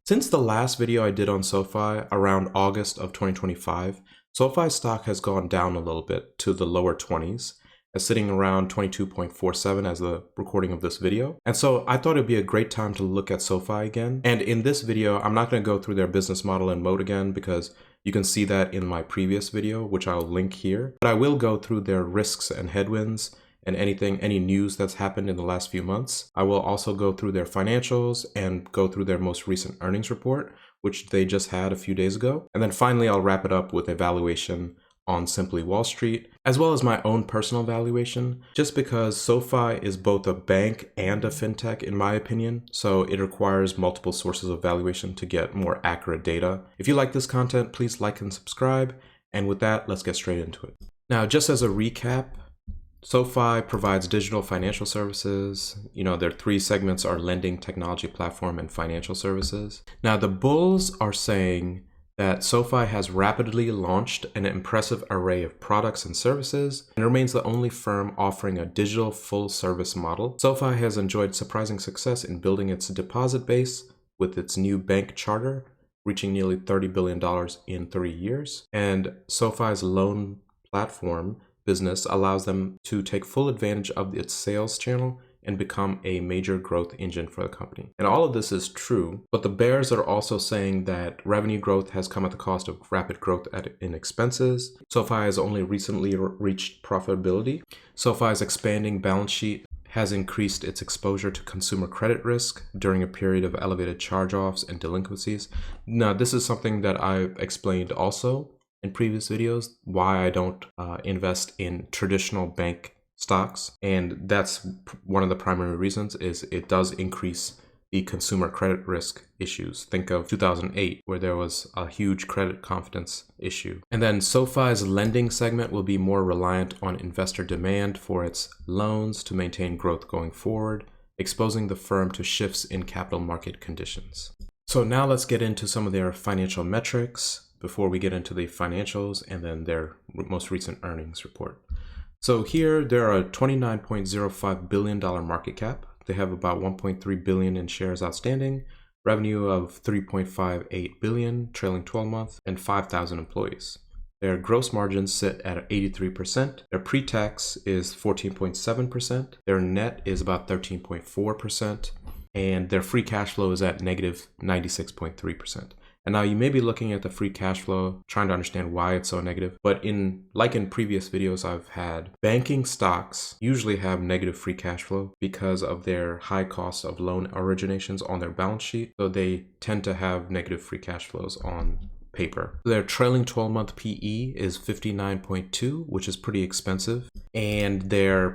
Since the last video I did on SoFi around August of 2025, SoFi stock has gone down a little bit to the lower 20s, sitting around 22.47 as the recording of this video. And so I thought it'd be a great time to look at SoFi again. And in this video, I'm not going to go through their business model and moat again because you can see that in my previous video, which I'll link here. But I will go through their risks and headwinds and any news that's happened in the last few months. I will also go through their financials and go through their most recent earnings report, which they just had a few days ago. And then finally, I'll wrap it up with a valuation on Simply Wall Street, as well as my own personal valuation, just because SoFi is both a bank and a fintech, in my opinion, so it requires multiple sources of valuation to get more accurate data. If you like this content, please like and subscribe. And with that, let's get straight into it. Now, just as a recap, SoFi provides digital financial services. Their three segments are lending, technology platform, and financial services. Now, the bulls are saying that SoFi has rapidly launched an impressive array of products and services and remains the only firm offering a digital full-service model. SoFi has enjoyed surprising success in building its deposit base with its new bank charter, reaching nearly $30 billion in 3 years. And SoFi's loan platform business allows them to take full advantage of its sales channel and become a major growth engine for the company. And all of this is true, but the bears are also saying that revenue growth has come at the cost of rapid growth in expenses. SoFi has only recently reached profitability. SoFi's expanding balance sheet has increased its exposure to consumer credit risk during a period of elevated charge-offs and delinquencies. Now, this is something that I've explained also in previous videos, why I don't invest in traditional bank stocks. And that's one of the primary reasons is it does increase the consumer credit risk issues. Think of 2008, where there was a huge credit confidence issue. And then SoFi's lending segment will be more reliant on investor demand for its loans to maintain growth going forward, exposing the firm to shifts in capital market conditions. So now let's get into some of their financial metrics before we get into the financials and then their most recent earnings report. So here, they're a $29.05 billion market cap. They have about 1.3 billion in shares outstanding, revenue of 3.58 billion, trailing 12 months, and 5,000 employees. Their gross margins sit at 83%. Their pre-tax is 14.7%. Their net is about 13.4%. And their free cash flow is at negative 96.3%. And now you may be looking at the free cash flow, trying to understand why it's so negative. But like in previous videos I've had, banking stocks usually have negative free cash flow because of their high cost of loan originations on their balance sheet. So they tend to have negative free cash flows on paper. Their trailing 12-month PE is 59.2, which is pretty expensive. And their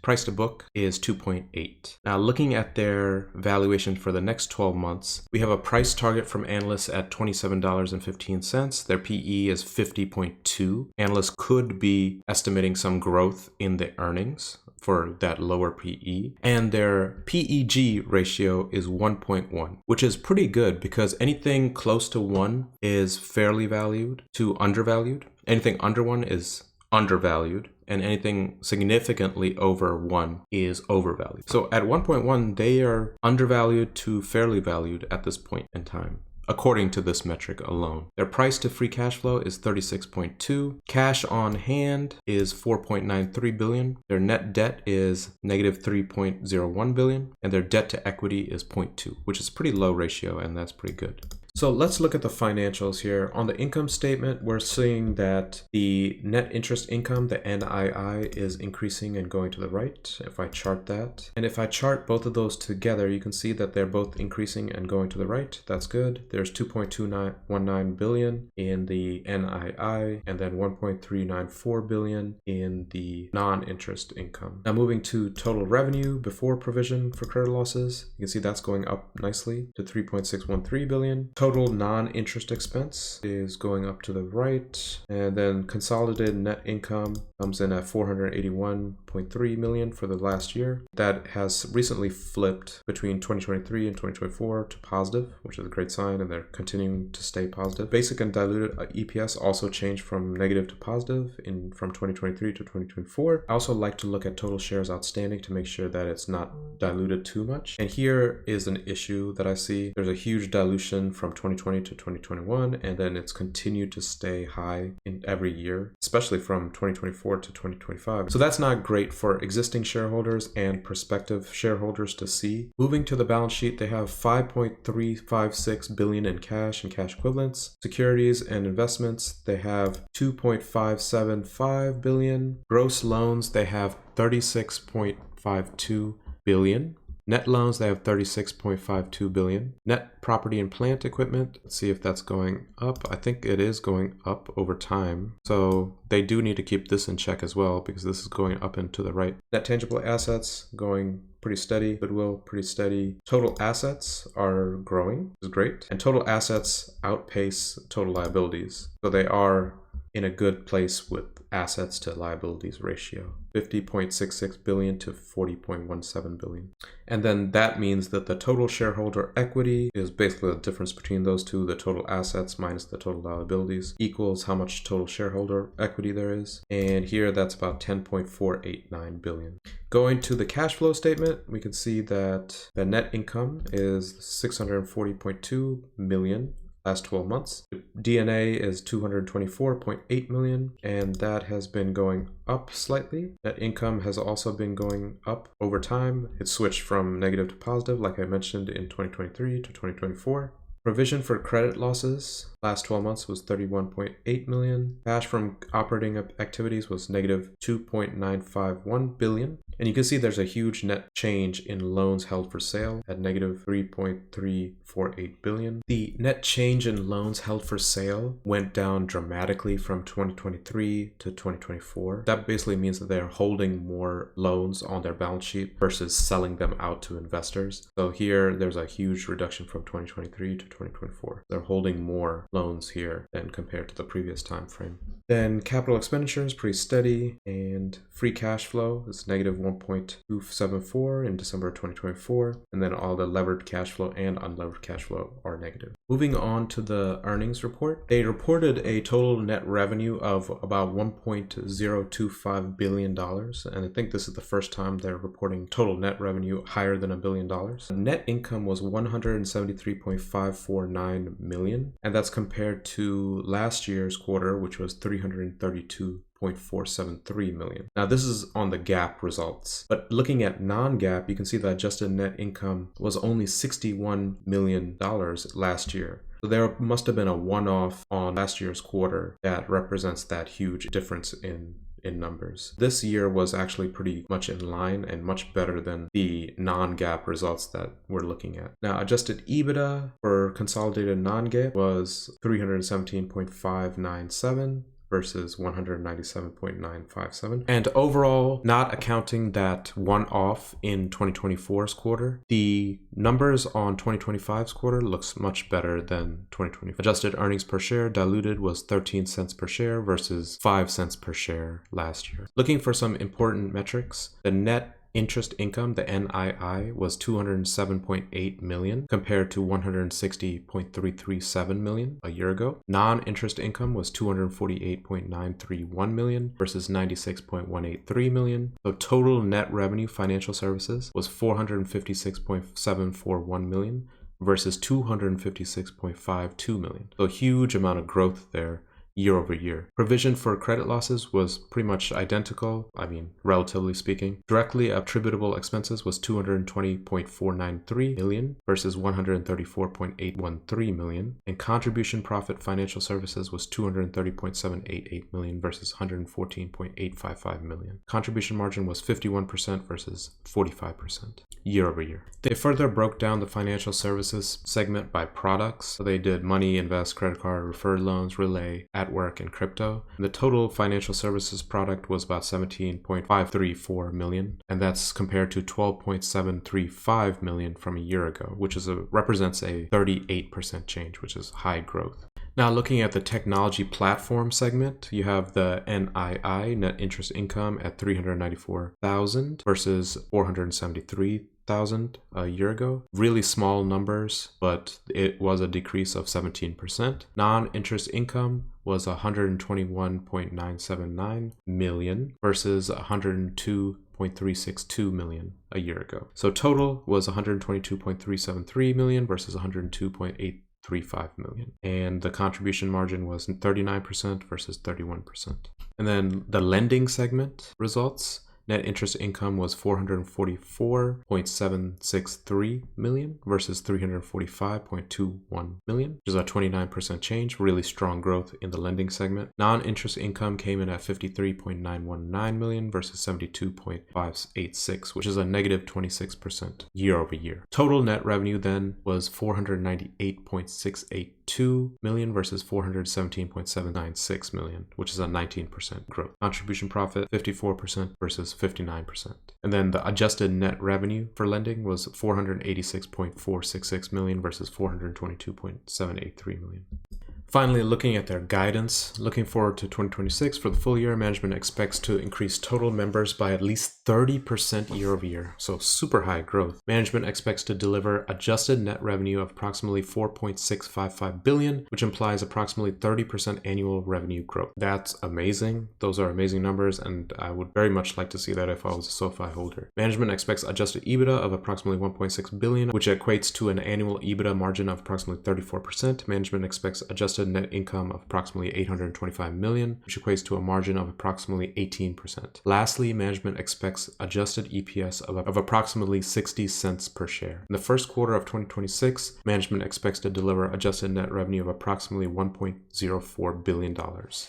price to book is 2.8. Now, looking at their valuation for the next 12 months, we have a price target from analysts at $27.15. Their PE is 50.2. Analysts could be estimating some growth in the earnings for that lower PE. And their PEG ratio is 1.1, which is pretty good because anything close to 1 is fairly valued to undervalued. Anything under 1 is undervalued, and anything significantly over 1 is overvalued. So at 1.1, they are undervalued to fairly valued at this point in time, according to this metric alone. Their price to free cash flow is 36.2. Cash on hand is 4.93 billion. Their net debt is negative 3.01 billion, and their debt to equity is 0.2, which is a pretty low ratio, and that's pretty good. So let's look at the financials here. On the income statement, we're seeing that the net interest income, the NII, is increasing and going to the right, if I chart that. And if I chart both of those together, you can see that they're both increasing and going to the right. That's good. There's 2.219 billion in the NII, and then 1.394 billion in the non-interest income. Now moving to total revenue before provision for credit losses, you can see that's going up nicely to 3.613 billion. Total non-interest expense is going up to the right, and then consolidated net income comes in at 481.3 million for the last year. That has recently flipped between 2023 and 2024 to positive, which is a great sign, and they're continuing to stay positive. Basic and diluted EPS also changed from negative to positive from 2023 to 2024. I also like to look at total shares outstanding to make sure that it's not diluted too much. And here is an issue that I see. There's a huge dilution from 2020 to 2021, and then it's continued to stay high in every year, especially from 2024 to 2025. So that's not great for existing shareholders and prospective shareholders to see. Moving to the balance sheet, they have 5.356 billion in cash and cash equivalents. Securities and investments, they have 2.575 billion. Gross loans, they have 36.52 billion. Net loans, they have 36.52 billion. Net property and plant equipment, let's see if that's going up. I think it is going up over time. So they do need to keep this in check as well, because this is going up and to the right. Net tangible assets going pretty steady. Goodwill pretty steady. Total assets are growing, which is great. And total assets outpace total liabilities. So they are in a good place with assets to liabilities ratio, 50.66 billion to 40.17 billion. And then that means that the total shareholder equity is basically the difference between those two, the total assets minus the total liabilities, equals how much total shareholder equity there is. And here that's about 10.489 billion. Going to the cash flow statement, we can see that the net income is 640.2 million. Last 12 months. DNA is 224.8 million, and that has been going up slightly. Net income has also been going up over time. It switched from negative to positive, like I mentioned, in 2023 to 2024. Provision for credit losses last 12 months was 31.8 million. Cash from operating activities was negative 2.951 billion. And you can see there's a huge net change in loans held for sale at negative 3.348 billion. The net change in loans held for sale went down dramatically from 2023 to 2024. That basically means that they're holding more loans on their balance sheet versus selling them out to investors. So here there's a huge reduction from 2023 to 2024. They're holding more loans here than compared to the previous time frame. Then capital expenditure is pretty steady, and free cash flow is negative 1.274 in December 2024, and then all the levered cash flow and unlevered cash flow are negative. Moving on to the earnings report, they reported a total net revenue of about $1.025 billion, and I think this is the first time they're reporting total net revenue higher than $1 billion. Net income was 173.549 million, and that's compared to last year's quarter, which was 332.473 million. Now this is on the GAAP results, but looking at non-GAAP, you can see that adjusted net income was only $61 million last year. So there must have been a one-off on last year's quarter that represents that huge difference in numbers. This year was actually pretty much in line and much better than the non-GAAP results that we're looking at. Now, adjusted EBITDA for consolidated non-GAAP was 317.597 versus 197.957. And overall, not accounting that one-off in 2024's quarter, the numbers on 2025's quarter looks much better than 2024. Adjusted earnings per share diluted was 13 cents per share versus 5 cents per share last year. Looking for some important metrics, the net interest income, the NII, was 207.8 million compared to 160.337 million a year ago. Non-interest income was 248.931 million versus 96.183 million. So total net revenue financial services was 456.741 million versus 256.52 million. So a huge amount of growth there year over year. Provision for credit losses was pretty much identical, relatively speaking. Directly attributable expenses was 220.493 million versus 134.813 million. And contribution profit financial services was 230.788 million versus 114.855 million. Contribution margin was 51% versus 45% year over year. They further broke down the financial services segment by products. So they did money, invest, credit card, referred loans, relay, at network and crypto. The total financial services product was about 17.534 million, and that's compared to 12.735 million from a year ago, which represents a 38% change, which is high growth. Now, looking at the technology platform segment, you have the NII, net interest income, at 394,000 versus 473,000 a year ago. Really small numbers, but it was a decrease of 17%. Non-interest income was 121.979 million versus 102.362 million a year ago. So total was 122.373 million versus 102.835 million. And the contribution margin was 39% versus 31%. And then the lending segment results. Net interest income was 444.763 million versus 345.21 million, which is a 29% change, really strong growth in the lending segment. Non-interest income came in at 53.919 million versus 72.586, which is a negative 26% year over year. Total net revenue then was 498.682 million versus 417.796 million, which is a 19% growth. Contribution profit 54% versus 59%. And then the adjusted net revenue for lending was 486.466 million versus 422.783 million. Finally, looking at their guidance, looking forward to 2026 for the full year, management expects to increase total members by at least 30% year over year. So super high growth. Management expects to deliver adjusted net revenue of approximately 4.655 billion, which implies approximately 30% annual revenue growth. That's amazing. Those are amazing numbers, and I would very much like to see that if I was a SoFi holder. Management expects adjusted EBITDA of approximately 1.6 billion, which equates to an annual EBITDA margin of approximately 34%. Management expects adjusted net income of approximately 825 million, which equates to a margin of approximately 18%. Lastly, management expects adjusted EPS of approximately 60 cents per share. In the first quarter of 2026, management expects to deliver adjusted net revenue of approximately $1.04 billion,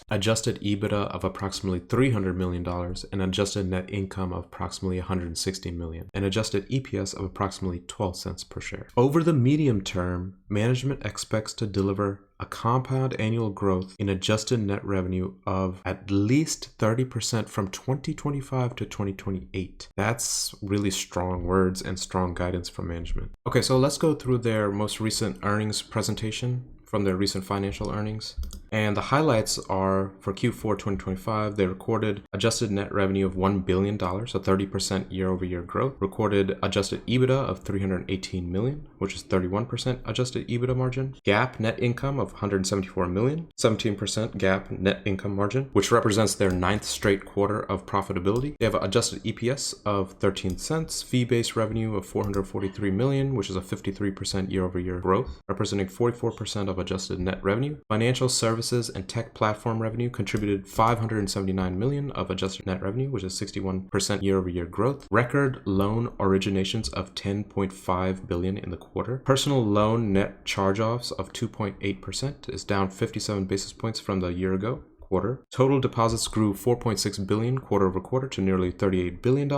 adjusted EBITDA of approximately $300 million, and adjusted net income of approximately $160 million, and adjusted EPS of approximately 12 cents per share. Over the medium term, management expects to deliver a compound annual growth in adjusted net revenue of at least 30% from 2025 to 2028. That's really strong words and strong guidance from management. Okay, so let's go through their most recent earnings presentation from their recent financial earnings. And the highlights are for Q4 2025, they recorded adjusted net revenue of $1 billion, so 30% year over year growth. Recorded adjusted EBITDA of $318 million, which is 31% adjusted EBITDA margin. GAAP net income of $174 million, 17% GAAP net income margin, which represents their 9th straight quarter of profitability. They have an adjusted EPS of 13 cents, fee-based revenue of $443 million, which is a 53% year over year growth, representing 44% of adjusted net revenue. Financial services and tech platform revenue contributed $579 million of adjusted net revenue, which is 61% year-over-year growth. Record loan originations of $10.5 billion in the quarter. Personal loan net charge-offs of 2.8% is down 57 basis points from the year ago quarter. Total deposits grew $4.6 billion quarter over quarter to nearly $38 billion,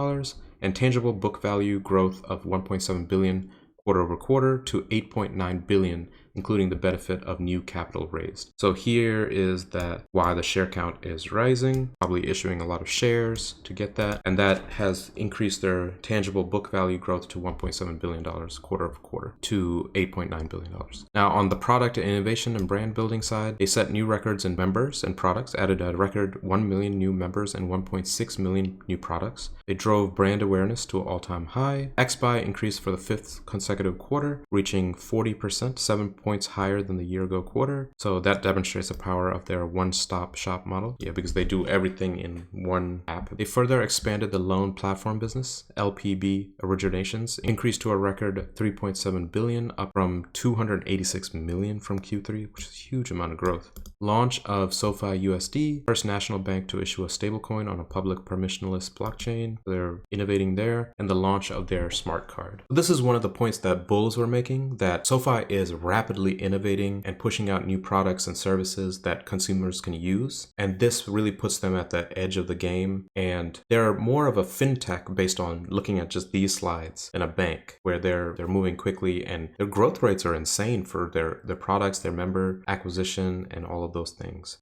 and tangible book value growth of $1.7 billion quarter over quarter to $8.9 billion, including the benefit of new capital raised. So here is that why the share count is rising, probably issuing a lot of shares to get that, and that has increased their tangible book value growth to $1.7 billion quarter over quarter to $8.9 billion. Now on the product and innovation and brand building side, they set new records in members and products, added a record 1 million new members and 1.6 million new products. They drove brand awareness to an all-time high. XBuy increased for the 5th consecutive quarter, reaching 40%, 7 points higher than the year ago quarter. So that demonstrates the power of their one-stop shop model. Yeah, because they do everything in one app. They further expanded the loan platform business. LPB originations increased to a record 3.7 billion, up from 286 million from Q3, which is a huge amount of growth. Launch of SoFi USD, first national bank to issue a stablecoin on a public permissionless blockchain. They're innovating there, and the launch of their smart card. This is one of the points that bulls were making, that SoFi is rapidly innovating and pushing out new products and services that consumers can use. And this really puts them at the edge of the game. And they're more of a fintech based on looking at just these slides than a bank, where they're moving quickly, and their growth rates are insane for their products, their member acquisition, and all of those things.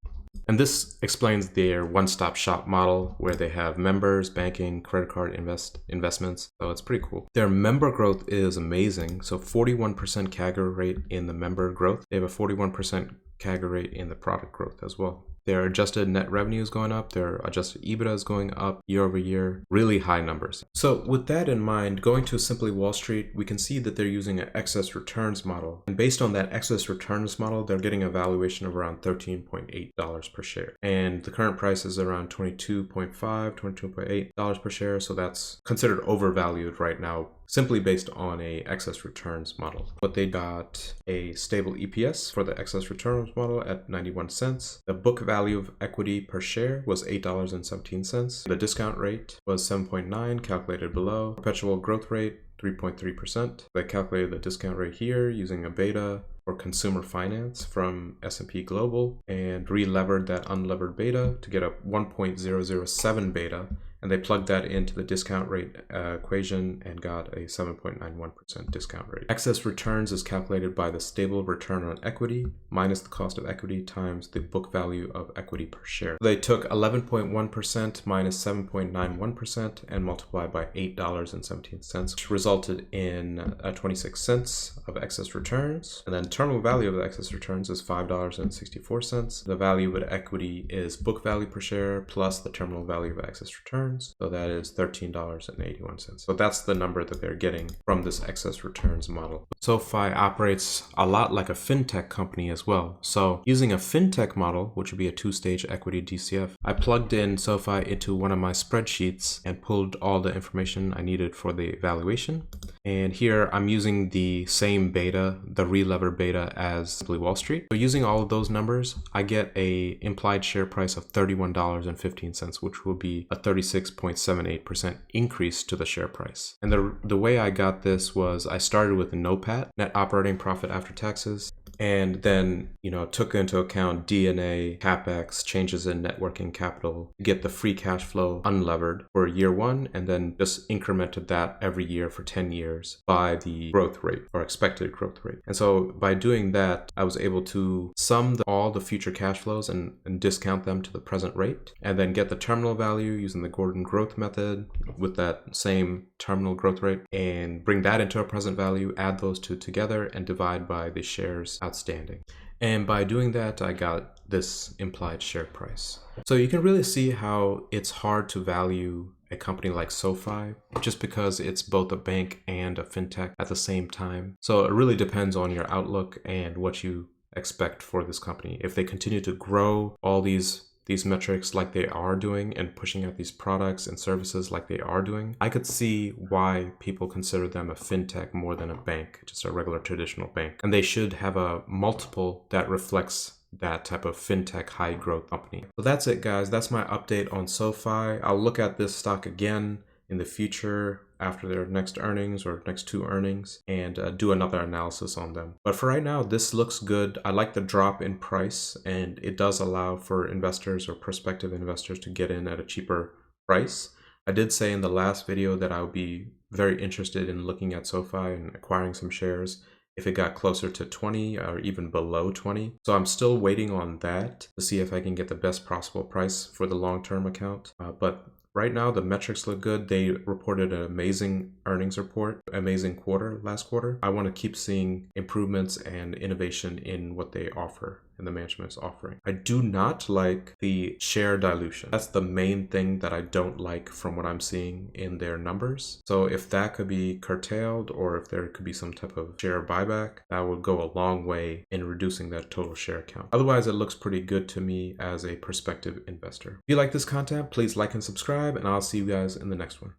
And this explains their one-stop shop model where they have members, banking, credit card investments. So it's pretty cool. Their member growth is amazing. So 41% CAGR rate in the member growth. They have a 41% CAGR rate in the product growth as well. Their adjusted net revenue is going up. Their adjusted EBITDA is going up year over year. Really high numbers. So with that in mind, going to Simply Wall Street, we can see that they're using an excess returns model. And based on that excess returns model, they're getting a valuation of around $13.8 per share. And the current price is around $22.5, $22.8 per share. So that's considered overvalued right now, simply based on a excess returns model. But they got a stable EPS for the excess returns model at 91 cents. The book value of equity per share was $8.17. The discount rate was 7.9, calculated below. Perpetual growth rate, 3.3%. They calculated the discount rate here using a beta or consumer finance from S&P Global and re-levered that unlevered beta to get a 1.007 beta. And they plugged that into the discount rate equation and got a 7.91% discount rate. Excess returns is calculated by the stable return on equity minus the cost of equity times the book value of equity per share. They took 11.1% minus 7.91% and multiplied by $8.17, which resulted in 26 cents of excess returns. And then terminal value of the excess returns is $5.64. The value of equity is book value per share plus the terminal value of excess returns. So that is $13.81. So that's the number that they're getting from this excess returns model. SoFi operates a lot like a fintech company as well. So using a fintech model, which would be a two-stage equity DCF, I plugged in SoFi into one of my spreadsheets and pulled all the information I needed for the valuation. And here I'm using the same beta, the re-lever beta, as Simply Wall Street. So using all of those numbers, I get a implied share price of $31.15, which will be a 36.78% increase to the share price. And the way I got this was I started with a NOPAT, net operating profit after taxes, and then, took into account D&A, CapEx, changes in net working capital, get the free cash flow unlevered for year one, and then just incremented that every year for 10 years by the growth rate or expected growth rate. And so by doing that, I was able to sum all the future cash flows and discount them to the present rate, and then get the terminal value using the Gordon growth method with that same terminal growth rate, and bring that into a present value, add those two together, and divide by the shares outstanding. And by doing that, I got this implied share price. So you can really see how it's hard to value a company like SoFi just because it's both a bank and a fintech at the same time. So it really depends on your outlook and what you expect for this company. If they continue to grow all these metrics like they are doing and pushing out these products and services like they are doing, I could see why people consider them a fintech more than a bank, just a regular traditional bank. And they should have a multiple that reflects that type of fintech high growth company. So that's it, guys. That's my update on SoFi. I'll look at this stock again in the future after their next earnings or next two earnings and do another analysis on them. But for right now, this looks good. I like the drop in price, and it does allow for investors or prospective investors to get in at a cheaper price. I did say in the last video that I would be very interested in looking at SoFi and acquiring some shares if it got closer to 20 or even below 20. So I'm still waiting on that to see if I can get the best possible price for the long-term account. But right now, the metrics look good. They reported an amazing earnings report, amazing quarter last quarter. I want to keep seeing improvements and innovation in what they offer and the management's offering. I do not like the share dilution. That's the main thing that I don't like from what I'm seeing in their numbers. So if that could be curtailed, or if there could be some type of share buyback, that would go a long way in reducing that total share count. Otherwise, it looks pretty good to me as a prospective investor. If you like this content, please like and subscribe, and I'll see you guys in the next one.